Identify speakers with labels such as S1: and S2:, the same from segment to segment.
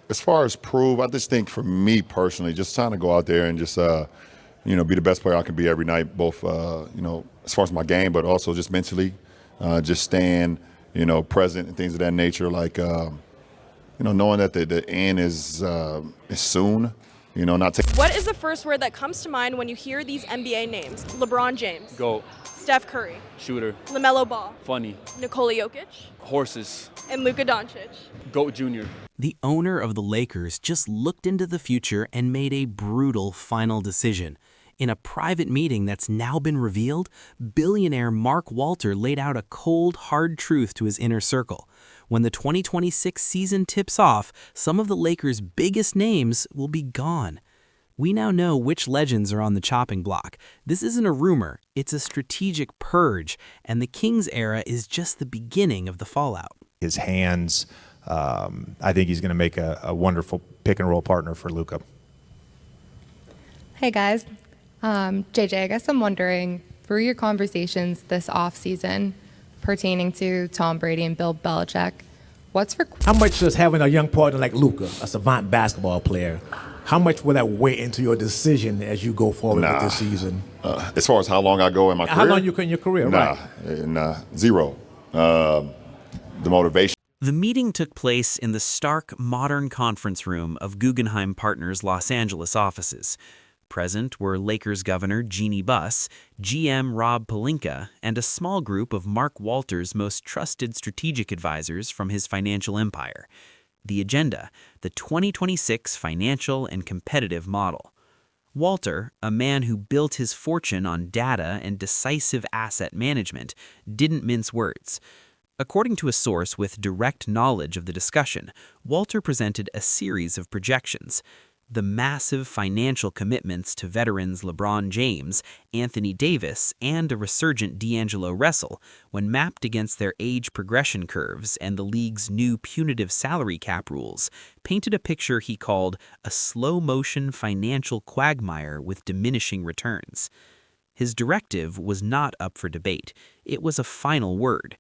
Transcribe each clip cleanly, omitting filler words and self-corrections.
S1: as far as prove, I just think for me personally, just trying to go out there and just be the best player I can be every night, both as far as my game, but also just mentally, just staying present and things of that nature. Like knowing that the end is soon. Not taking.
S2: What is the first word that comes to mind when you hear these NBA names? LeBron James.
S3: Goat.
S2: Steph Curry.
S3: Shooter.
S2: LaMelo Ball.
S3: Funny.
S2: Nikola Jokic.
S3: Horses.
S2: And Luka Doncic.
S3: Goat Jr.
S4: The owner of the Lakers just looked into the future and made a brutal final decision. In a private meeting that's now been revealed, billionaire Mark Walter laid out a cold, hard truth to his inner circle. When the 2026 season tips off, some of the Lakers' biggest names will be gone. We now know which legends are on the chopping block. This isn't a rumor, it's a strategic purge, and the Kings era is just the beginning of the fallout.
S5: His hands, I think he's going to make a wonderful pick-and-roll partner for Luka.
S6: Hey guys, JJ, I guess I'm wondering, through your conversations this offseason pertaining to Tom Brady and Bill Belichick,
S7: how much does having a young partner like Luka, a savant basketball player, how much will that weigh into your decision as you go forward with this season?
S1: As far as how long I go in my career?
S7: How long you in your career, right?
S1: Zero. The motivation.
S4: The meeting took place in the stark, modern conference room of Guggenheim Partners' Los Angeles offices. Present were Lakers Governor Jeannie Buss, GM Rob Pelinka, and a small group of Mark Walter's most trusted strategic advisors from his financial empire. The agenda, the 2026 financial and competitive model. Walter, a man who built his fortune on data and decisive asset management, didn't mince words. According to a source with direct knowledge of the discussion, Walter presented a series of projections. The massive financial commitments to veterans LeBron James, Anthony Davis, and a resurgent D'Angelo Russell, when mapped against their age progression curves and the league's new punitive salary cap rules, painted a picture he called a slow-motion financial quagmire with diminishing returns. His directive was not up for debate. It was a final word.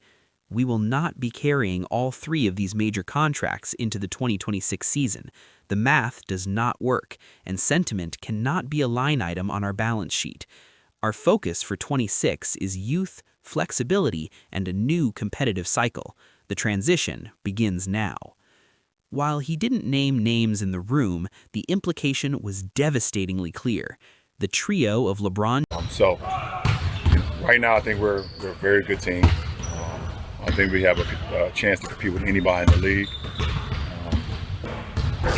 S4: We will not be carrying all three of these major contracts into the 2026 season. The math does not work, and sentiment cannot be a line item on our balance sheet. Our focus for 26 is youth, flexibility, and a new competitive cycle. The transition begins now. While he didn't name names in the room, the implication was devastatingly clear. The trio of LeBron.
S1: Right now I think we're a very good team. I think we have a chance to compete with anybody in the league.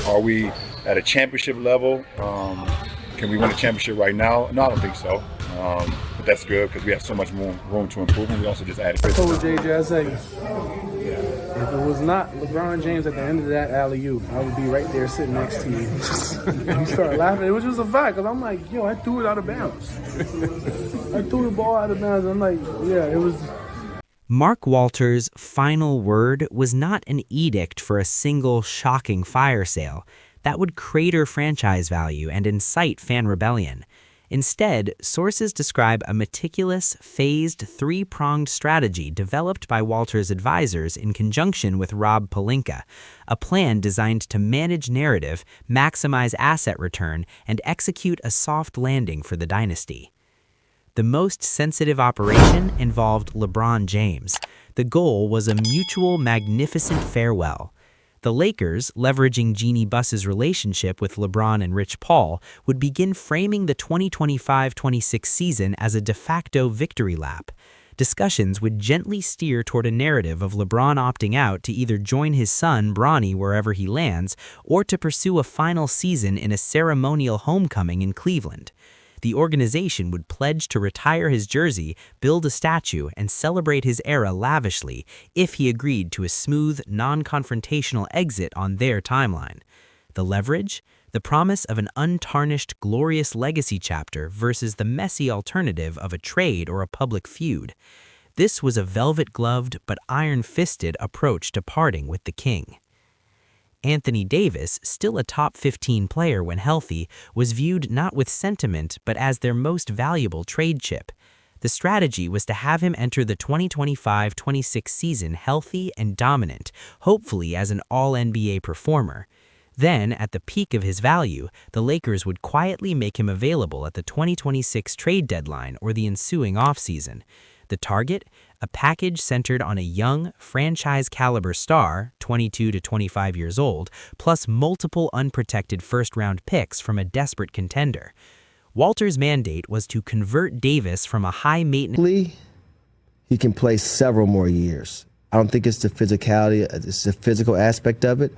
S1: Are we at a championship level? Can we win a championship right now? No, I don't think so. But that's good because we have so much room to improve, and we also just added.
S8: I told JJ, I say, if it was not LeBron James at the end of that alley-oop, I would be right there sitting next to you. He started laughing. It was just a fact, because I'm like, yo, I threw it out of bounds. I threw the ball out of bounds. I'm like, yeah, it was.
S4: Mark Walter's final word was not an edict for a single shocking fire sale that would crater franchise value and incite fan rebellion. Instead, sources describe a meticulous, phased, three-pronged strategy developed by Walter's advisors in conjunction with Rob Pelinka, a plan designed to manage narrative, maximize asset return, and execute a soft landing for the dynasty. The most sensitive operation involved LeBron James. The goal was a mutual, magnificent farewell. The Lakers, leveraging Jeannie Buss's relationship with LeBron and Rich Paul, would begin framing the 2025-26 season as a de facto victory lap. Discussions would gently steer toward a narrative of LeBron opting out to either join his son, Bronny, wherever he lands, or to pursue a final season in a ceremonial homecoming in Cleveland. The organization would pledge to retire his jersey, build a statue, and celebrate his era lavishly if he agreed to a smooth, non-confrontational exit on their timeline. The leverage? The promise of an untarnished, glorious legacy chapter versus the messy alternative of a trade or a public feud. This was a velvet-gloved but iron-fisted approach to parting with the king. Anthony Davis, still a top 15 player when healthy, was viewed not with sentiment but as their most valuable trade chip. The strategy was to have him enter the 2025-26 season healthy and dominant, hopefully as an all-NBA performer. Then, at the peak of his value, the Lakers would quietly make him available at the 2026 trade deadline or the ensuing offseason. The target? A package centered on a young, franchise-caliber star, 22 to 25 years old, plus multiple unprotected first-round picks from a desperate contender. Walter's mandate was to convert Davis from a high-maintenance...
S3: He can play several more years. I don't think it's the physicality, it's the physical aspect of it.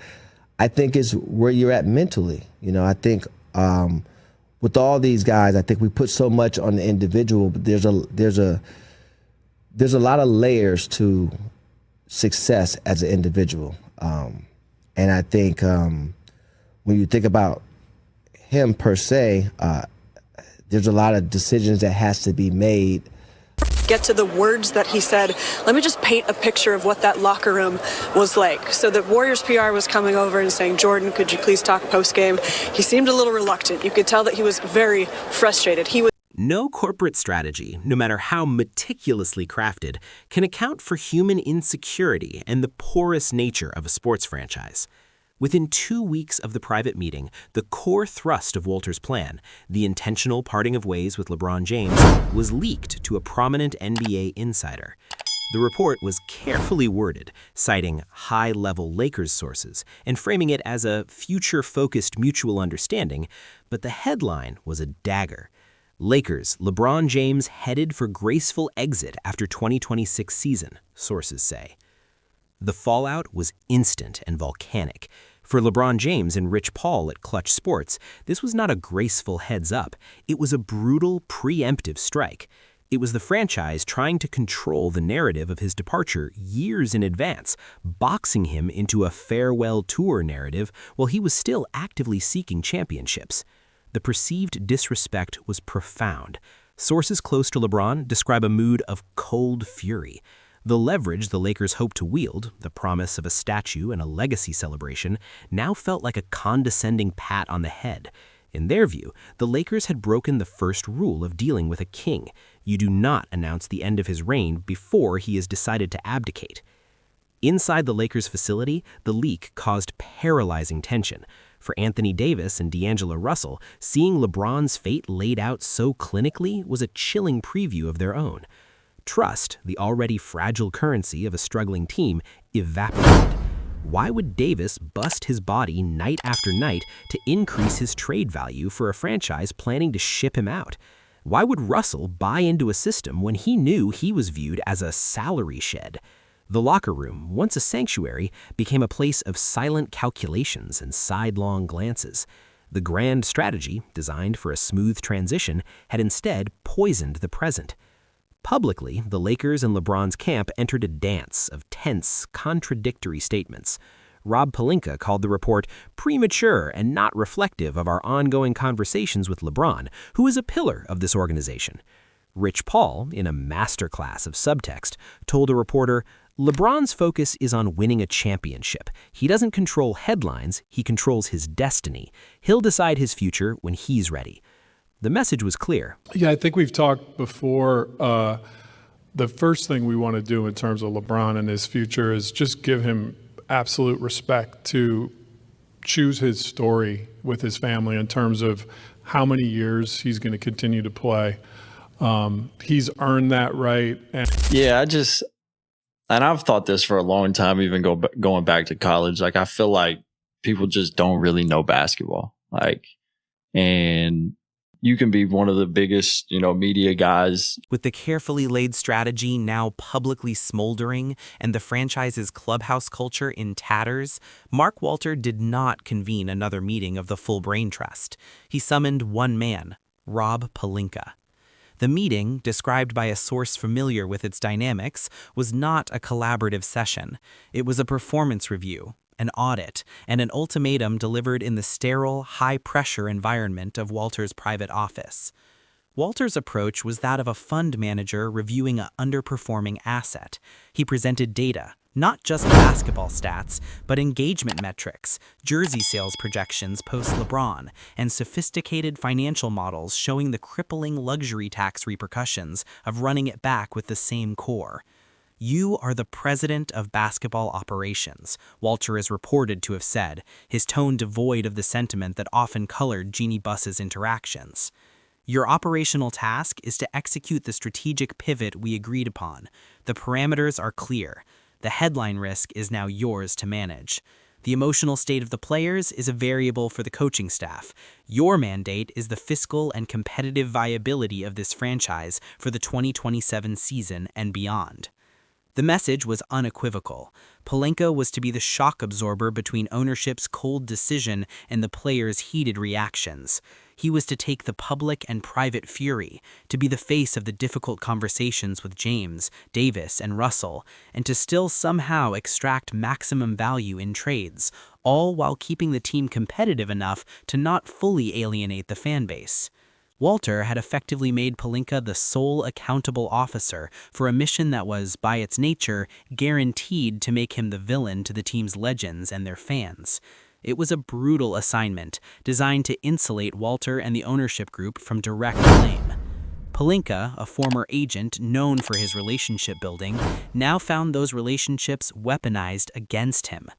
S3: I think it's where you're at mentally. You know, I think with all these guys, I think we put so much on the individual, but there's a lot of layers to success as an individual. And I think when you think about him per se, there's a lot of decisions that has to be made.
S9: Get to the words that he said. Let me just paint a picture of what that locker room was like. So the Warriors PR was coming over and saying, Jordan, could you please talk post-game? He seemed a little reluctant. You could tell that he was very frustrated.
S4: No corporate strategy, no matter how meticulously crafted, can account for human insecurity and the porous nature of a sports franchise. Within 2 weeks of the private meeting, the core thrust of Walter's plan, the intentional parting of ways with LeBron James, was leaked to a prominent NBA insider. The report was carefully worded, citing high-level Lakers sources and framing it as a future-focused mutual understanding, but the headline was a dagger. Lakers, LeBron James headed for graceful exit after 2026 season, sources say. The fallout was instant and volcanic. For LeBron James and Rich Paul at Clutch Sports, this was not a graceful heads-up. It was a brutal, preemptive strike. It was the franchise trying to control the narrative of his departure years in advance, boxing him into a farewell tour narrative while he was still actively seeking championships. The perceived disrespect was profound. Sources close to LeBron describe a mood of cold fury. The leverage the Lakers hoped to wield, the promise of a statue and a legacy celebration, now felt like a condescending pat on the head. In their view, the Lakers had broken the first rule of dealing with a king. You do not announce the end of his reign before he has decided to abdicate. Inside the Lakers facility, the leak caused paralyzing tension. For Anthony Davis and D'Angelo Russell, seeing LeBron's fate laid out so clinically was a chilling preview of their own. Trust, the already fragile currency of a struggling team, evaporated. Why would Davis bust his body night after night to increase his trade value for a franchise planning to ship him out? Why would Russell buy into a system when he knew he was viewed as a salary shed? The locker room, once a sanctuary, became a place of silent calculations and sidelong glances. The grand strategy, designed for a smooth transition, had instead poisoned the present. Publicly, the Lakers and LeBron's camp entered a dance of tense, contradictory statements. Rob Pelinka called the report premature and not reflective of our ongoing conversations with LeBron, who is a pillar of this organization. Rich Paul, in a masterclass of subtext, told a reporter, LeBron's focus is on winning a championship. He doesn't control headlines, he controls his destiny. He'll decide his future when he's ready. The message was clear.
S10: Yeah, I think we've talked before. The first thing we want to do in terms of LeBron and his future is just give him absolute respect to choose his story with his family in terms of how many years he's going to continue to play. He's earned that right.
S11: Yeah, and I've thought this for a long time, even going back to college. Like, I feel like people just don't really know basketball. And you can be one of the biggest, media guys.
S4: With the carefully laid strategy now publicly smoldering and the franchise's clubhouse culture in tatters, Mark Walter did not convene another meeting of the full brain trust. He summoned one man, Rob Pelinka. The meeting, described by a source familiar with its dynamics, was not a collaborative session. It was a performance review, an audit, and an ultimatum delivered in the sterile, high-pressure environment of Walter's private office. Walter's approach was that of a fund manager reviewing an underperforming asset. He presented data, not just basketball stats, but engagement metrics, jersey sales projections post-LeBron, and sophisticated financial models showing the crippling luxury tax repercussions of running it back with the same core. "You are the president of basketball operations," Walter is reported to have said, his tone devoid of the sentiment that often colored Jeannie Buss's interactions. "Your operational task is to execute the strategic pivot we agreed upon. The parameters are clear. The headline risk is now yours to manage. The emotional state of the players is a variable for the coaching staff. Your mandate is the fiscal and competitive viability of this franchise for the 2027 season and beyond." The message was unequivocal. Pelinka was to be the shock absorber between ownership's cold decision and the players' heated reactions. He was to take the public and private fury, to be the face of the difficult conversations with James, Davis, and Russell, and to still somehow extract maximum value in trades, all while keeping the team competitive enough to not fully alienate the fan base. Walter had effectively made Pelinka the sole accountable officer for a mission that was, by its nature, guaranteed to make him the villain to the team's legends and their fans. It was a brutal assignment, designed to insulate Walter and the ownership group from direct blame. Pelinka, a former agent known for his relationship building, now found those relationships weaponized against him.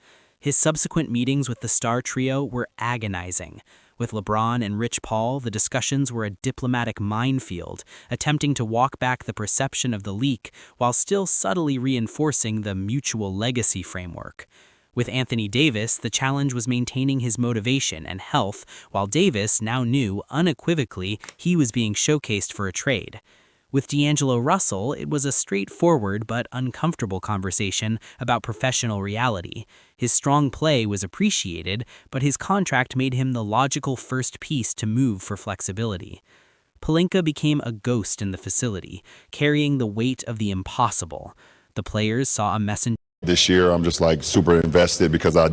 S4: His subsequent meetings with the star trio were agonizing. With LeBron and Rich Paul, the discussions were a diplomatic minefield, attempting to walk back the perception of the leak while still subtly reinforcing the mutual legacy framework. With Anthony Davis, the challenge was maintaining his motivation and health, while Davis now knew unequivocally he was being showcased for a trade. With D'Angelo Russell, it was a straightforward but uncomfortable conversation about professional reality. His strong play was appreciated, but his contract made him the logical first piece to move for flexibility. Pelinka became a ghost in the facility, carrying the weight of the impossible. The players saw a messenger.
S1: This year, I'm just like super invested because like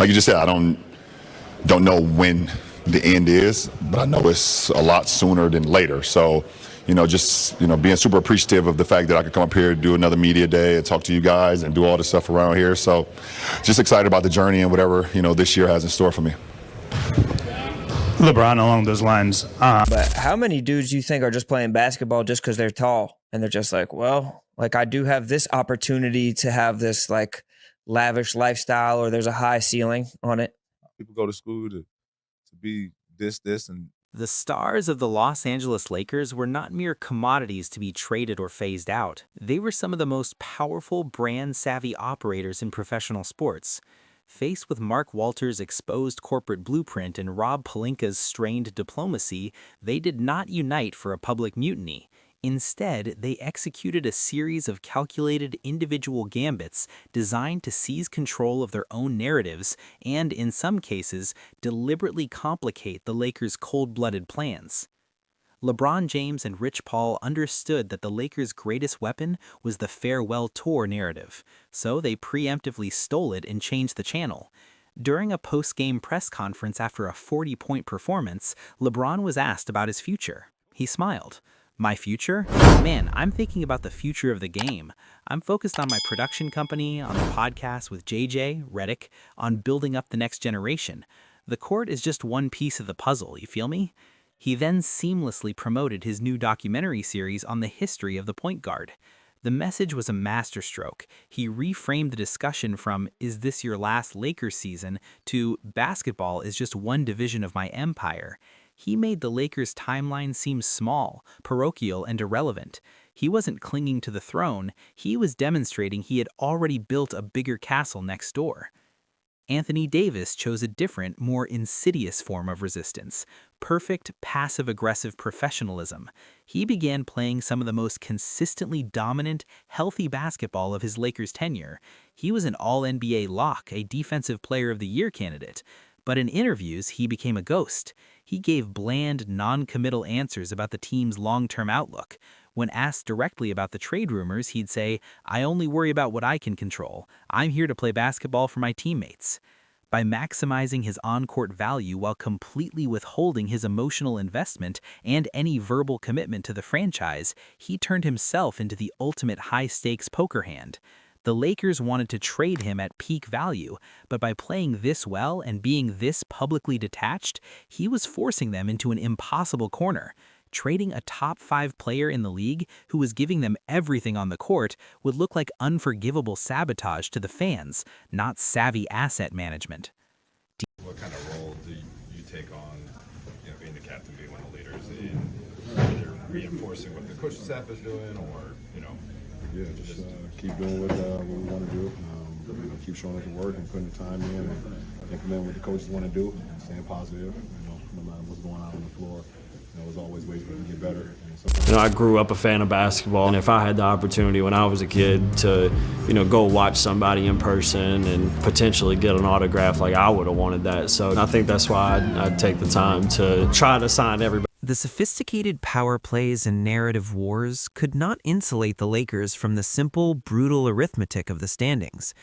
S1: you just said, I don't know when the end is, but I know it's a lot sooner than later. So, just being super appreciative of the fact that I could come up here, do another media day, and talk to you guys, and do all this stuff around here. So, just excited about the journey and whatever this year has in store for me.
S12: LeBron, along those lines.
S13: But how many dudes do you think are just playing basketball just because they're tall and they're just like, well, like I do have this opportunity to have this like lavish lifestyle, or there's a high ceiling on it?
S14: People go to school to be this, and
S4: The stars of the Los Angeles Lakers were not mere commodities to be traded or phased out. They were some of the most powerful, brand-savvy operators in professional sports. Faced with Mark Walter's exposed corporate blueprint and Rob Pelinka's strained diplomacy, they did not unite for a public mutiny. Instead, they executed a series of calculated individual gambits designed to seize control of their own narratives and, in some cases, deliberately complicate the Lakers' cold-blooded plans. LeBron James and Rich Paul understood that the Lakers' greatest weapon was the farewell tour narrative, so they preemptively stole it and changed the channel. During a post-game press conference after a 40-point performance, LeBron was asked about his future. He smiled. "My future? Man, I'm thinking about the future of the game. I'm focused on my production company, on the podcast with JJ, Redick, on building up the next generation. The court is just one piece of the puzzle, you feel me?" He then seamlessly promoted his new documentary series on the history of the point guard. The message was a masterstroke. He reframed the discussion from, "Is this your last Lakers season?" to, "Basketball is just one division of my empire." He made the Lakers' timeline seem small, parochial, and irrelevant. He wasn't clinging to the throne, he was demonstrating he had already built a bigger castle next door. Anthony Davis chose a different, more insidious form of resistance: perfect, passive-aggressive professionalism. He began playing some of the most consistently dominant, healthy basketball of his Lakers tenure. He was an All-NBA lock, a Defensive Player of the Year candidate. But in interviews, he became a ghost. He gave bland, non-committal answers about the team's long-term outlook. When asked directly about the trade rumors, he'd say, "I only worry about what I can control. I'm here to play basketball for my teammates." By maximizing his on-court value while completely withholding his emotional investment and any verbal commitment to the franchise, he turned himself into the ultimate high-stakes poker hand. The Lakers wanted to trade him at peak value, but by playing this well and being this publicly detached, he was forcing them into an impossible corner. Trading a top 5 player in the league who was giving them everything on the court would look like unforgivable sabotage to the fans, not savvy asset management.
S12: What kind of role do you take on, being the captain, being one of the leaders, in either reinforcing what the coaching staff is doing, or
S14: just keep doing what we want to do. Keep showing up to work and putting the time in and implementing what the coaches want to do, and staying positive. No matter what's going on the floor, there's always ways we can get better.
S15: I grew up a fan of basketball, and if I had the opportunity when I was a kid to, go watch somebody in person and potentially get an autograph, I would have wanted that. So I think that's why I'd take the time to try to sign everybody.
S4: The sophisticated power plays and narrative wars could not insulate the Lakers from the simple, brutal arithmetic of the standings.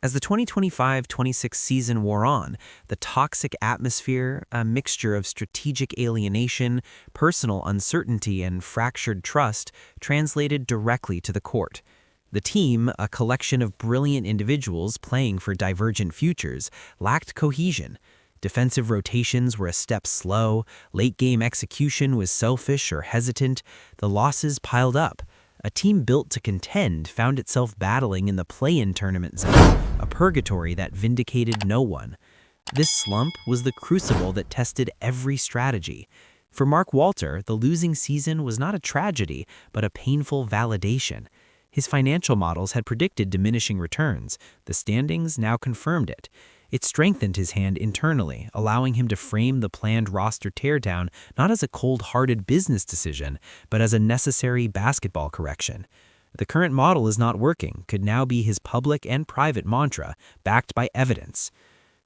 S4: As the 2025-26 season wore on, the toxic atmosphere, a mixture of strategic alienation, personal uncertainty, and fractured trust, translated directly to the court. The team, a collection of brilliant individuals playing for divergent futures, lacked cohesion. Defensive rotations were a step slow, late-game execution was selfish or hesitant, the losses piled up. A team built to contend found itself battling in the play-in tournament zone, a purgatory that vindicated no one. This slump was the crucible that tested every strategy. For Mark Walter, the losing season was not a tragedy, but a painful validation. His financial models had predicted diminishing returns. The standings now confirmed it. It strengthened his hand internally, allowing him to frame the planned roster teardown not as a cold-hearted business decision, but as a necessary basketball correction. The current model is not working could now be his public and private mantra, backed by evidence.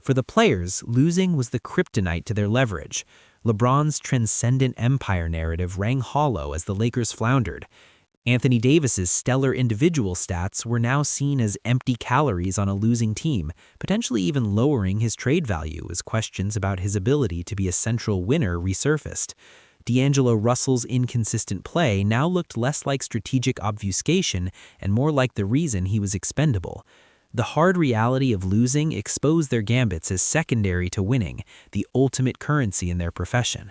S4: For the players, losing was the kryptonite to their leverage. LeBron's transcendent empire narrative rang hollow as the Lakers floundered. Anthony Davis's stellar individual stats were now seen as empty calories on a losing team, potentially even lowering his trade value as questions about his ability to be a central winner resurfaced. D'Angelo Russell's inconsistent play now looked less like strategic obfuscation and more like the reason he was expendable. The hard reality of losing exposed their gambits as secondary to winning, the ultimate currency in their profession.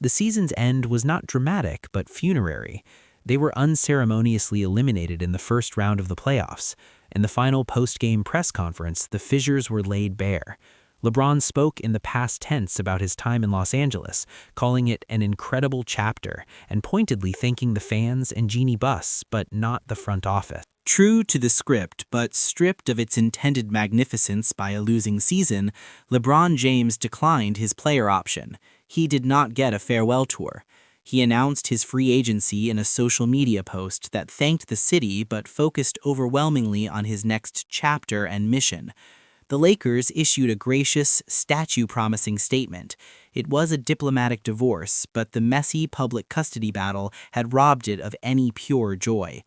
S4: The season's end was not dramatic but funerary. They were unceremoniously eliminated in the first round of the playoffs. In the final post-game press conference, the fissures were laid bare. LeBron spoke in the past tense about his time in Los Angeles, calling it an incredible chapter, and pointedly thanking the fans and Jeannie Buss, but not the front office. True to the script, but stripped of its intended magnificence by a losing season, LeBron James declined his player option. He did not get a farewell tour. He announced his free agency in a social media post that thanked the city but focused overwhelmingly on his next chapter and mission. The Lakers issued a gracious, statue-promising statement. It was a diplomatic divorce, but the messy public custody battle had robbed it of any pure joy.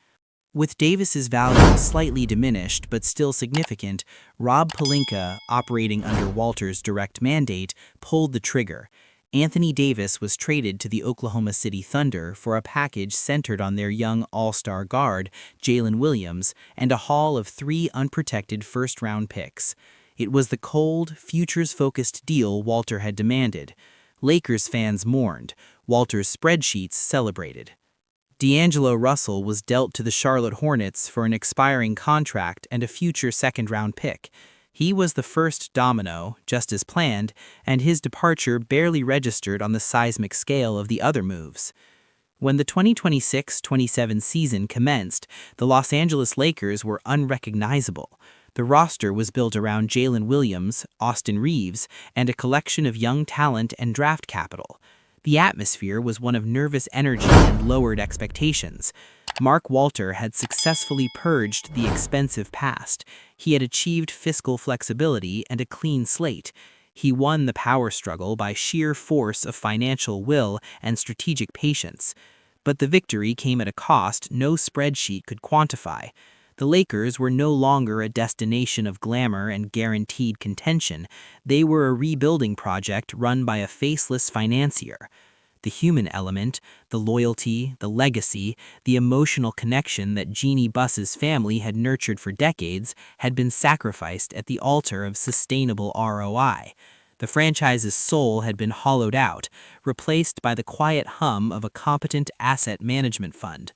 S4: With Davis's value slightly diminished but still significant, Rob Pelinka, operating under Walter's direct mandate, pulled the trigger. Anthony Davis was traded to the Oklahoma City Thunder for a package centered on their young all-star guard, Jalen Williams, and a haul of 3 unprotected first-round picks. It was the cold, futures-focused deal Walter had demanded. Lakers fans mourned. Walter's spreadsheets celebrated. D'Angelo Russell was dealt to the Charlotte Hornets for an expiring contract and a future second-round pick. He was the first domino, just as planned, and his departure barely registered on the seismic scale of the other moves. When the 2026-27 season commenced, the Los Angeles Lakers were unrecognizable. The roster was built around Jalen Williams, Austin Reeves, and a collection of young talent and draft capital. The atmosphere was one of nervous energy and lowered expectations. Mark Walter had successfully purged the expensive past. He had achieved fiscal flexibility and a clean slate. He won the power struggle by sheer force of financial will and strategic patience. But the victory came at a cost no spreadsheet could quantify. The Lakers were no longer a destination of glamour and guaranteed contention. They were a rebuilding project run by a faceless financier. The human element, the loyalty, the legacy, the emotional connection that Jeannie Buss's family had nurtured for decades had been sacrificed at the altar of sustainable ROI. The franchise's soul had been hollowed out, replaced by the quiet hum of a competent asset management fund.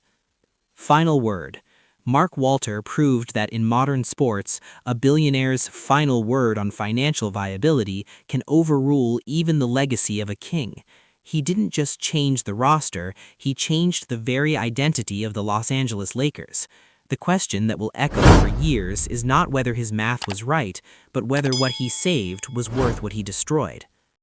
S4: Final word. Mark Walter proved that in modern sports, a billionaire's final word on financial viability can overrule even the legacy of a king. He didn't just change the roster, he changed the very identity of the Los Angeles Lakers. The question that will echo for years is not whether his math was right, but whether what he saved was worth what he destroyed.